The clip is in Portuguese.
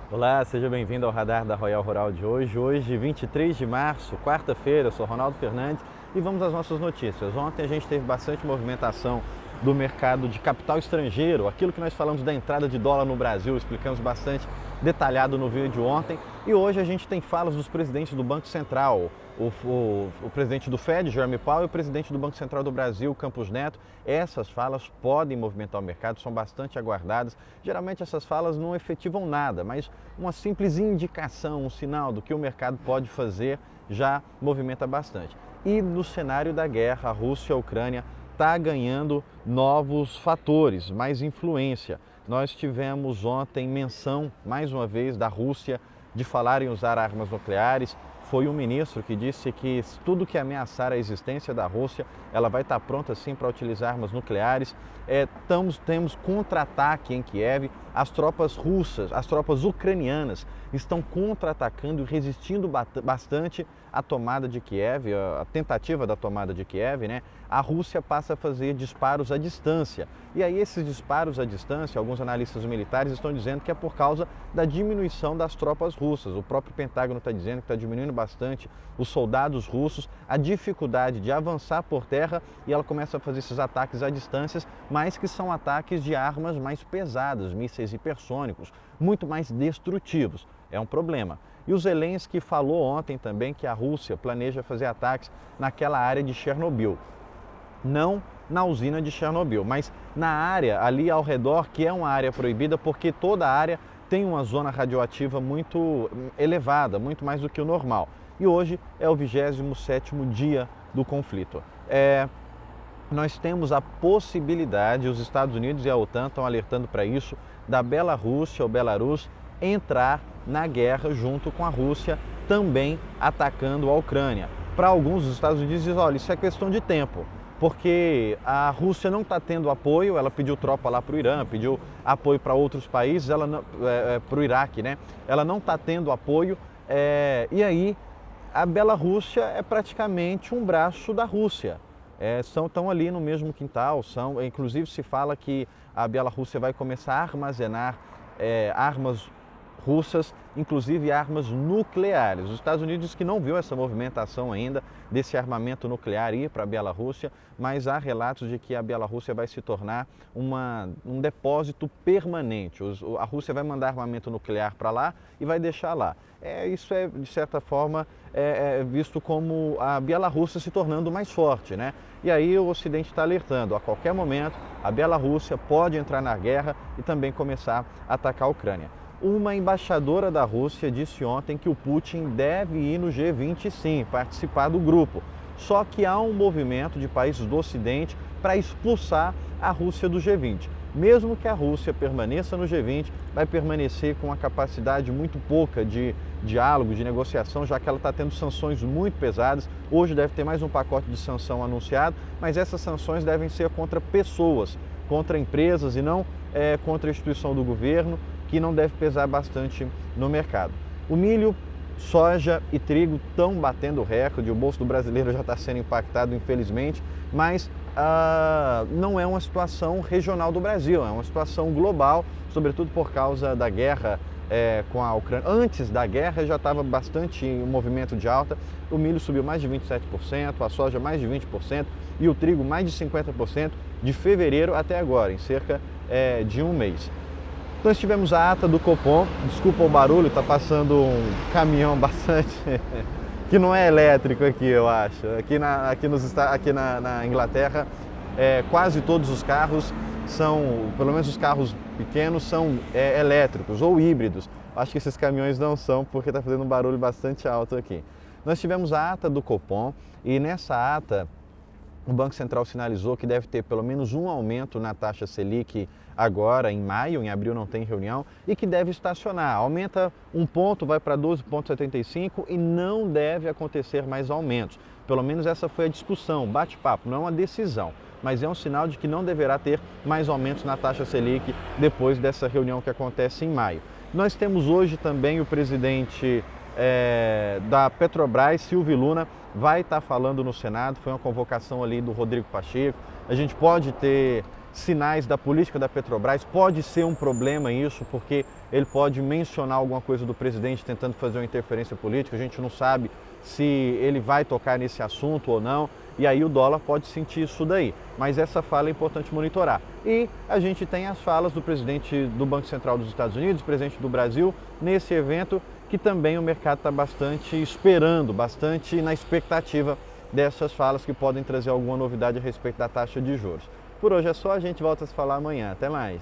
Olá, seja bem-vindo ao Radar da Royal Rural de hoje. Hoje, 23 de março, quarta-feira, eu sou Ronaldo Fernandes e vamos às nossas notícias. Ontem a gente teve bastante movimentação do mercado de capital estrangeiro, aquilo que nós falamos da entrada de dólar no Brasil, explicamos bastante detalhado no vídeo ontem. E hoje a gente tem falas dos presidentes do Banco Central, o presidente do Fed, Jerome Powell, e o presidente do Banco Central do Brasil, Campos Neto. Essas falas podem movimentar o mercado, são bastante aguardadas. Geralmente essas falas não efetivam nada, mas uma simples indicação, um sinal do que o mercado pode fazer já movimenta bastante. E no cenário da guerra, a Rússia e a Ucrânia está ganhando novos fatores, mais influência. Nós tivemos ontem menção, mais uma vez, da Rússia de falar em usar armas nucleares. Foi um ministro que disse que tudo que ameaçar a existência da Rússia, ela vai estar pronta sim para utilizar armas nucleares. Temos contra-ataque em Kiev. As tropas russas, as tropas ucranianas estão contra-atacando e resistindo bastante à tomada de Kiev, a tentativa da tomada de Kiev, né? A Rússia passa a fazer disparos à distância. E aí esses disparos à distância, alguns analistas militares estão dizendo que é por causa da diminuição das tropas russas. O próprio Pentágono está dizendo que está diminuindo bastante os soldados russos, a dificuldade de avançar por terra, e ela começa a fazer esses ataques à distância, mas que são ataques de armas mais pesadas, mísseis hipersônicos, muito mais destrutivos. É um problema. E o Zelensky falou ontem também que a Rússia planeja fazer ataques naquela área de Chernobyl. Não na usina de Chernobyl, mas na área ali ao redor, que é uma área proibida, porque toda a área tem uma zona radioativa muito elevada, muito mais do que o normal. E hoje é o 27º dia do conflito. Nós temos a possibilidade, os Estados Unidos e a OTAN estão alertando para isso, da Bielorrússia ou Belarus entrar na guerra junto com a Rússia, também atacando a Ucrânia. Para alguns, os Estados Unidos dizem, olha, isso é questão de tempo, porque a Rússia não está tendo apoio, ela pediu tropa lá para o Irã, pediu apoio para outros países, para o Iraque, né? Ela não está tendo apoio, e aí a Bielorrússia é praticamente um braço da Rússia. Estão ali no mesmo quintal, inclusive se fala que a Bielorrússia vai começar a armazenar armas russas, inclusive armas nucleares. Os Estados Unidos diz que não viu essa movimentação ainda desse armamento nuclear ir para a Bielorrússia, mas há relatos de que a Bielorrússia vai se tornar um depósito permanente. A Rússia vai mandar armamento nuclear para lá e vai deixar lá. Isso é, de certa forma, visto como a Bielorrússia se tornando mais forte, né? E aí o Ocidente está alertando, a qualquer momento a Bielorrússia pode entrar na guerra e também começar a atacar a Ucrânia. Uma embaixadora da Rússia disse ontem que o Putin deve ir no G20 sim, participar do grupo. Só que há um movimento de países do Ocidente para expulsar a Rússia do G20. Mesmo que a Rússia permaneça no G20, vai permanecer com uma capacidade muito pouca de diálogo, de negociação, já que ela está tendo sanções muito pesadas. Hoje deve ter mais um pacote de sanção anunciado, mas essas sanções devem ser contra pessoas, contra empresas e não contra a instituição do governo, que não deve pesar bastante no mercado. O milho, soja e trigo estão batendo recorde, o bolso do brasileiro já está sendo impactado, infelizmente, mas não é uma situação regional do Brasil, é uma situação global, sobretudo por causa da guerra com a Ucrânia. Antes da guerra já estava bastante um movimento de alta, o milho subiu mais de 27%, a soja mais de 20% e o trigo mais de 50% de fevereiro até agora, em cerca de um mês. Nós tivemos a ata do Copom, desculpa o barulho, está passando um caminhão bastante, que não é elétrico aqui, eu acho. Aqui na Inglaterra, quase todos os carros são, pelo menos os carros pequenos, são elétricos ou híbridos. Acho que esses caminhões não são, porque está fazendo um barulho bastante alto aqui. Nós tivemos a ata do Copom e nessa ata o Banco Central sinalizou que deve ter pelo menos um aumento na taxa Selic agora em maio, em abril não tem reunião, e que deve estacionar. Aumenta um ponto, vai para 12,75 e não deve acontecer mais aumentos. Pelo menos essa foi a discussão, bate-papo, não uma decisão, mas é um sinal de que não deverá ter mais aumentos na taxa Selic depois dessa reunião que acontece em maio. Nós temos hoje também o presidente da Petrobras, Silvio Luna, vai estar falando no Senado, foi uma convocação ali do Rodrigo Pacheco. A gente pode ter sinais da política da Petrobras. Pode ser um problema isso, porque ele pode mencionar alguma coisa do presidente tentando fazer uma interferência política. A gente não sabe se ele vai tocar nesse assunto ou não, e aí o dólar pode sentir isso daí. Mas essa fala é importante monitorar. E a gente tem as falas do presidente do Banco Central dos Estados Unidos, presidente do Brasil, nesse evento, que também o mercado está bastante esperando, bastante na expectativa dessas falas que podem trazer alguma novidade a respeito da taxa de juros. Por hoje é só, a gente volta a se falar amanhã. Até mais!